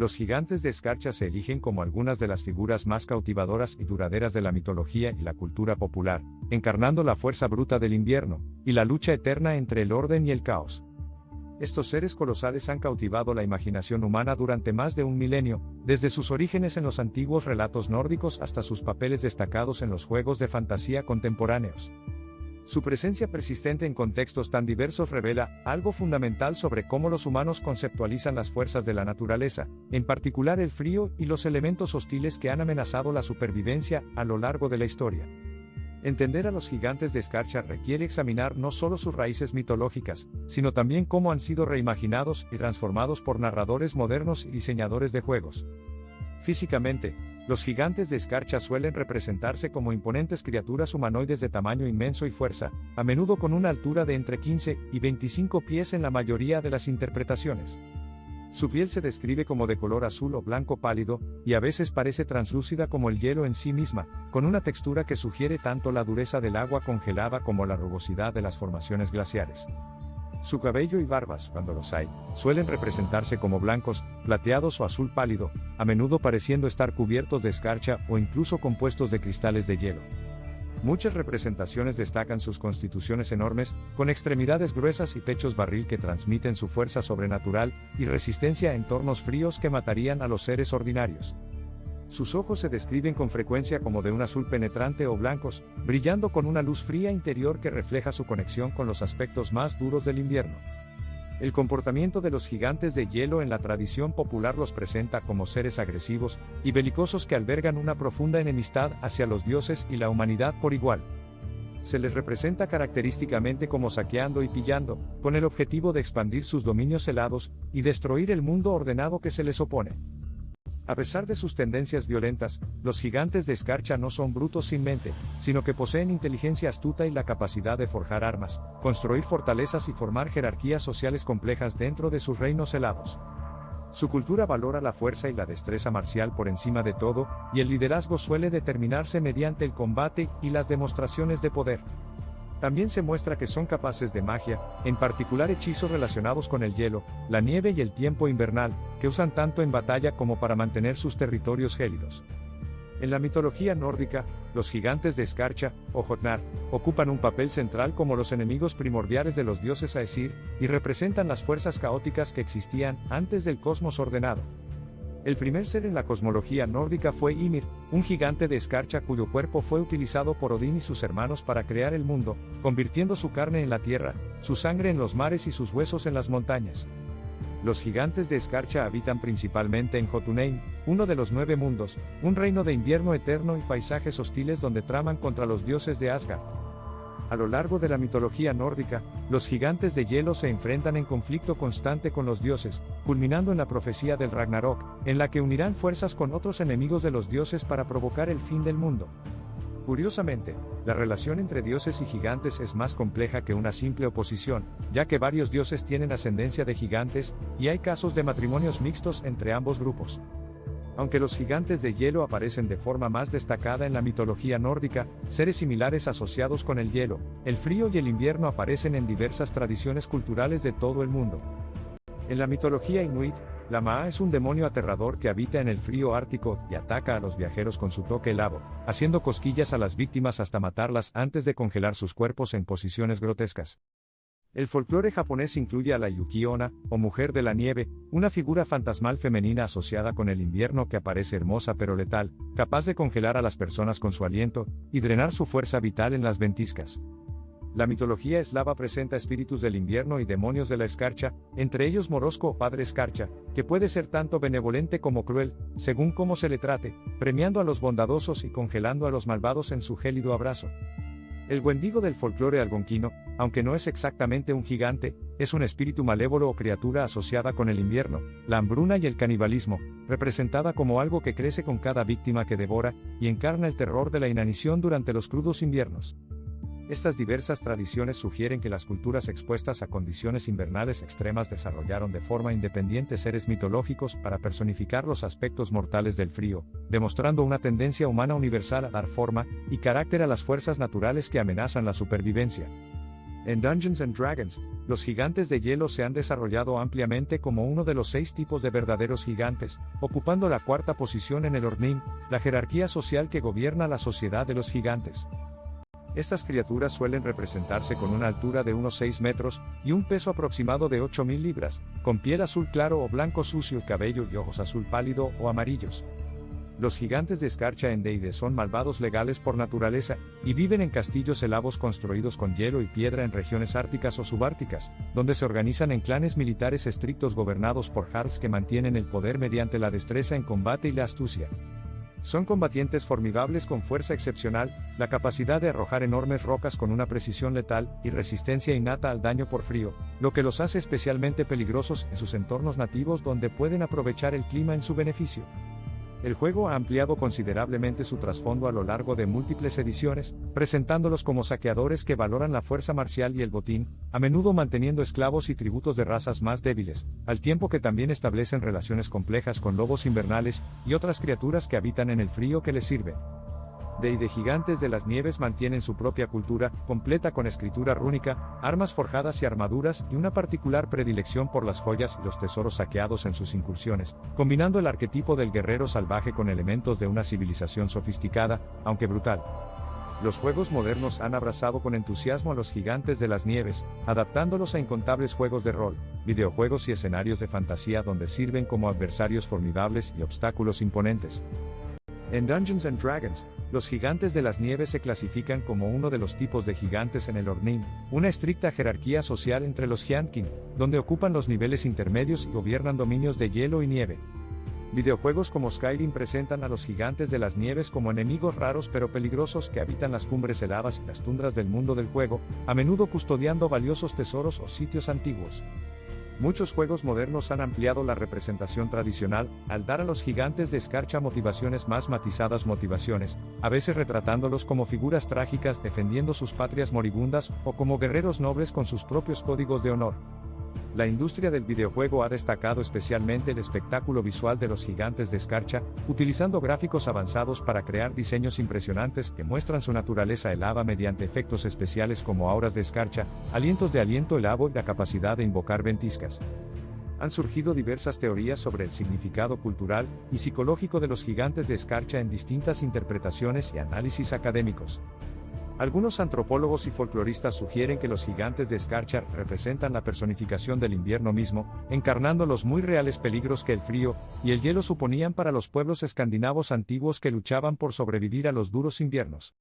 Los gigantes de escarcha se eligen como algunas de las figuras más cautivadoras y duraderas de la mitología y la cultura popular, encarnando la fuerza bruta del invierno, y la lucha eterna entre el orden y el caos. Estos seres colosales han cautivado la imaginación humana durante más de un milenio, desde sus orígenes en los antiguos relatos nórdicos hasta sus papeles destacados en los juegos de fantasía contemporáneos. Su presencia persistente en contextos tan diversos revela algo fundamental sobre cómo los humanos conceptualizan las fuerzas de la naturaleza, en particular el frío y los elementos hostiles que han amenazado la supervivencia a lo largo de la historia. Entender a los gigantes de escarcha requiere examinar no solo sus raíces mitológicas, sino también cómo han sido reimaginados y transformados por narradores modernos y diseñadores de juegos. Físicamente, los gigantes de escarcha suelen representarse como imponentes criaturas humanoides de tamaño inmenso y fuerza, a menudo con una altura de entre 15 y 25 pies en la mayoría de las interpretaciones. Su piel se describe como de color azul o blanco pálido, y a veces parece translúcida como el hielo en sí misma, con una textura que sugiere tanto la dureza del agua congelada como la rugosidad de las formaciones glaciares. Su cabello y barbas, cuando los hay, suelen representarse como blancos, plateados o azul pálido, a menudo pareciendo estar cubiertos de escarcha o incluso compuestos de cristales de hielo. Muchas representaciones destacan sus constituciones enormes, con extremidades gruesas y pechos barril que transmiten su fuerza sobrenatural y resistencia a entornos fríos que matarían a los seres ordinarios. Sus ojos se describen con frecuencia como de un azul penetrante o blancos, brillando con una luz fría interior que refleja su conexión con los aspectos más duros del invierno. El comportamiento de los gigantes de hielo en la tradición popular los presenta como seres agresivos y belicosos que albergan una profunda enemistad hacia los dioses y la humanidad por igual. Se les representa característicamente como saqueando y pillando, con el objetivo de expandir sus dominios helados y destruir el mundo ordenado que se les opone. A pesar de sus tendencias violentas, los gigantes de escarcha no son brutos sin mente, sino que poseen inteligencia astuta y la capacidad de forjar armas, construir fortalezas y formar jerarquías sociales complejas dentro de sus reinos helados. Su cultura valora la fuerza y la destreza marcial por encima de todo, y el liderazgo suele determinarse mediante el combate y las demostraciones de poder. También se muestra que son capaces de magia, en particular hechizos relacionados con el hielo, la nieve y el tiempo invernal, que usan tanto en batalla como para mantener sus territorios gélidos. En la mitología nórdica, los gigantes de escarcha, o Jotnar, ocupan un papel central como los enemigos primordiales de los dioses Aesir, y representan las fuerzas caóticas que existían antes del cosmos ordenado. El primer ser en la cosmología nórdica fue Ymir, un gigante de escarcha cuyo cuerpo fue utilizado por Odín y sus hermanos para crear el mundo, convirtiendo su carne en la tierra, su sangre en los mares y sus huesos en las montañas. Los gigantes de escarcha habitan principalmente en Jotunheim, uno de los 9 mundos, un reino de invierno eterno y paisajes hostiles donde traman contra los dioses de Asgard. A lo largo de la mitología nórdica, los gigantes de hielo se enfrentan en conflicto constante con los dioses, culminando en la profecía del Ragnarok, en la que unirán fuerzas con otros enemigos de los dioses para provocar el fin del mundo. Curiosamente, la relación entre dioses y gigantes es más compleja que una simple oposición, ya que varios dioses tienen ascendencia de gigantes, y hay casos de matrimonios mixtos entre ambos grupos. Aunque los gigantes de hielo aparecen de forma más destacada en la mitología nórdica, seres similares asociados con el hielo, el frío y el invierno aparecen en diversas tradiciones culturales de todo el mundo. En la mitología inuit, la Maa es un demonio aterrador que habita en el frío ártico y ataca a los viajeros con su toque helado, haciendo cosquillas a las víctimas hasta matarlas antes de congelar sus cuerpos en posiciones grotescas. El folclore japonés incluye a la Yuki-onna, o mujer de la nieve, una figura fantasmal femenina asociada con el invierno que aparece hermosa pero letal, capaz de congelar a las personas con su aliento, y drenar su fuerza vital en las ventiscas. La mitología eslava presenta espíritus del invierno y demonios de la escarcha, entre ellos Morozko o Padre Escarcha, que puede ser tanto benevolente como cruel, según cómo se le trate, premiando a los bondadosos y congelando a los malvados en su gélido abrazo. El Wendigo del folclore algonquino, aunque no es exactamente un gigante, es un espíritu malévolo o criatura asociada con el invierno, la hambruna y el canibalismo, representada como algo que crece con cada víctima que devora, y encarna el terror de la inanición durante los crudos inviernos. Estas diversas tradiciones sugieren que las culturas expuestas a condiciones invernales extremas desarrollaron de forma independiente seres mitológicos para personificar los aspectos mortales del frío, demostrando una tendencia humana universal a dar forma y carácter a las fuerzas naturales que amenazan la supervivencia. En Dungeons & Dragons, los gigantes de hielo se han desarrollado ampliamente como uno de los 6 tipos de verdaderos gigantes, ocupando la cuarta posición en el Ordnim, la jerarquía social que gobierna la sociedad de los gigantes. Estas criaturas suelen representarse con una altura de unos 6 metros, y un peso aproximado de 8.000 libras, con piel azul claro o blanco sucio y cabello y ojos azul pálido o amarillos. Los gigantes de escarcha en D&D son malvados legales por naturaleza, y viven en castillos helados construidos con hielo y piedra en regiones árticas o subárticas, donde se organizan en clanes militares estrictos gobernados por jarls que mantienen el poder mediante la destreza en combate y la astucia. Son combatientes formidables con fuerza excepcional, la capacidad de arrojar enormes rocas con una precisión letal, y resistencia innata al daño por frío, lo que los hace especialmente peligrosos en sus entornos nativos donde pueden aprovechar el clima en su beneficio. El juego ha ampliado considerablemente su trasfondo a lo largo de múltiples ediciones, presentándolos como saqueadores que valoran la fuerza marcial y el botín, a menudo manteniendo esclavos y tributos de razas más débiles, al tiempo que también establecen relaciones complejas con lobos invernales y otras criaturas que habitan en el frío que les sirven. D&D Gigantes de las Nieves mantienen su propia cultura, completa con escritura rúnica, armas forjadas y armaduras, y una particular predilección por las joyas y los tesoros saqueados en sus incursiones, combinando el arquetipo del guerrero salvaje con elementos de una civilización sofisticada, aunque brutal. Los juegos modernos han abrazado con entusiasmo a los Gigantes de las Nieves, adaptándolos a incontables juegos de rol, videojuegos y escenarios de fantasía donde sirven como adversarios formidables y obstáculos imponentes. En Dungeons & Dragons, los gigantes de las nieves se clasifican como uno de los tipos de gigantes en el Ordnim, una estricta jerarquía social entre los Giantkin, donde ocupan los niveles intermedios y gobiernan dominios de hielo y nieve. Videojuegos como Skyrim presentan a los gigantes de las nieves como enemigos raros pero peligrosos que habitan las cumbres heladas y las tundras del mundo del juego, a menudo custodiando valiosos tesoros o sitios antiguos. Muchos juegos modernos han ampliado la representación tradicional, al dar a los gigantes de escarcha motivaciones más matizadas motivaciones, a veces retratándolos como figuras trágicas defendiendo sus patrias moribundas, o como guerreros nobles con sus propios códigos de honor. La industria del videojuego ha destacado especialmente el espectáculo visual de los gigantes de escarcha, utilizando gráficos avanzados para crear diseños impresionantes que muestran su naturaleza helada mediante efectos especiales como auras de escarcha, alientos de aliento helado y la capacidad de invocar ventiscas. Han surgido diversas teorías sobre el significado cultural y psicológico de los gigantes de escarcha en distintas interpretaciones y análisis académicos. Algunos antropólogos y folcloristas sugieren que los gigantes de escarcha representan la personificación del invierno mismo, encarnando los muy reales peligros que el frío y el hielo suponían para los pueblos escandinavos antiguos que luchaban por sobrevivir a los duros inviernos.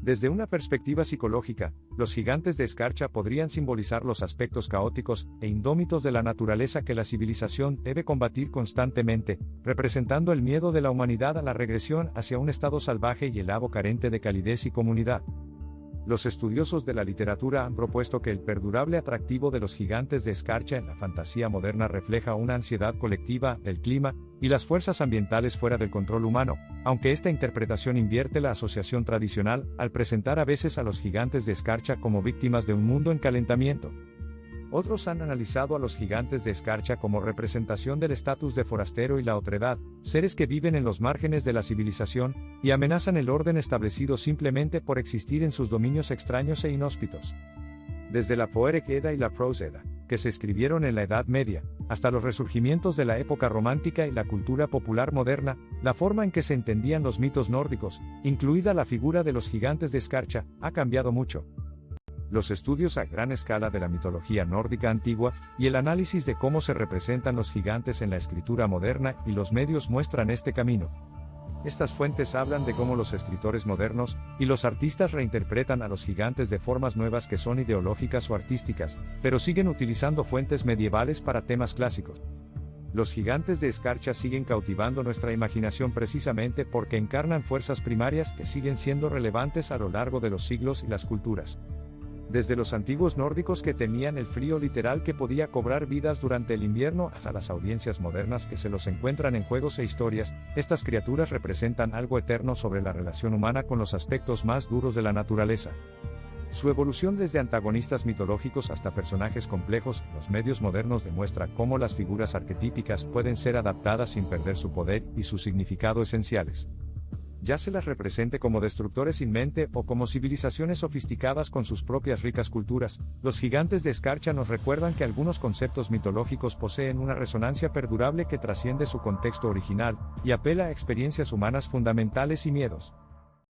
Desde una perspectiva psicológica, los gigantes de escarcha podrían simbolizar los aspectos caóticos e indómitos de la naturaleza que la civilización debe combatir constantemente, representando el miedo de la humanidad a la regresión hacia un estado salvaje y helado carente de calidez y comunidad. Los estudiosos de la literatura han propuesto que el perdurable atractivo de los gigantes de escarcha en la fantasía moderna refleja una ansiedad colectiva del clima y las fuerzas ambientales fuera del control humano, aunque esta interpretación invierte la asociación tradicional al presentar a veces a los gigantes de escarcha como víctimas de un mundo en calentamiento. Otros han analizado a los gigantes de escarcha como representación del estatus de forastero y la otredad, seres que viven en los márgenes de la civilización, y amenazan el orden establecido simplemente por existir en sus dominios extraños e inhóspitos. Desde la Poetic Edda y la Prose Edda, que se escribieron en la Edad Media, hasta los resurgimientos de la época romántica y la cultura popular moderna, la forma en que se entendían los mitos nórdicos, incluida la figura de los gigantes de escarcha, ha cambiado mucho. Los estudios a gran escala de la mitología nórdica antigua, y el análisis de cómo se representan los gigantes en la escritura moderna y los medios muestran este camino. Estas fuentes hablan de cómo los escritores modernos y los artistas reinterpretan a los gigantes de formas nuevas que son ideológicas o artísticas, pero siguen utilizando fuentes medievales para temas clásicos. Los gigantes de escarcha siguen cautivando nuestra imaginación precisamente porque encarnan fuerzas primarias que siguen siendo relevantes a lo largo de los siglos y las culturas. Desde los antiguos nórdicos que temían el frío literal que podía cobrar vidas durante el invierno hasta las audiencias modernas que se los encuentran en juegos e historias, estas criaturas representan algo eterno sobre la relación humana con los aspectos más duros de la naturaleza. Su evolución desde antagonistas mitológicos hasta personajes complejos en los medios modernos demuestra cómo las figuras arquetípicas pueden ser adaptadas sin perder su poder y su significado esenciales. ya se las represente como destructores sin mente o como civilizaciones sofisticadas con sus propias ricas culturas, los gigantes de escarcha nos recuerdan que algunos conceptos mitológicos poseen una resonancia perdurable que trasciende su contexto original, y apela a experiencias humanas fundamentales y miedos.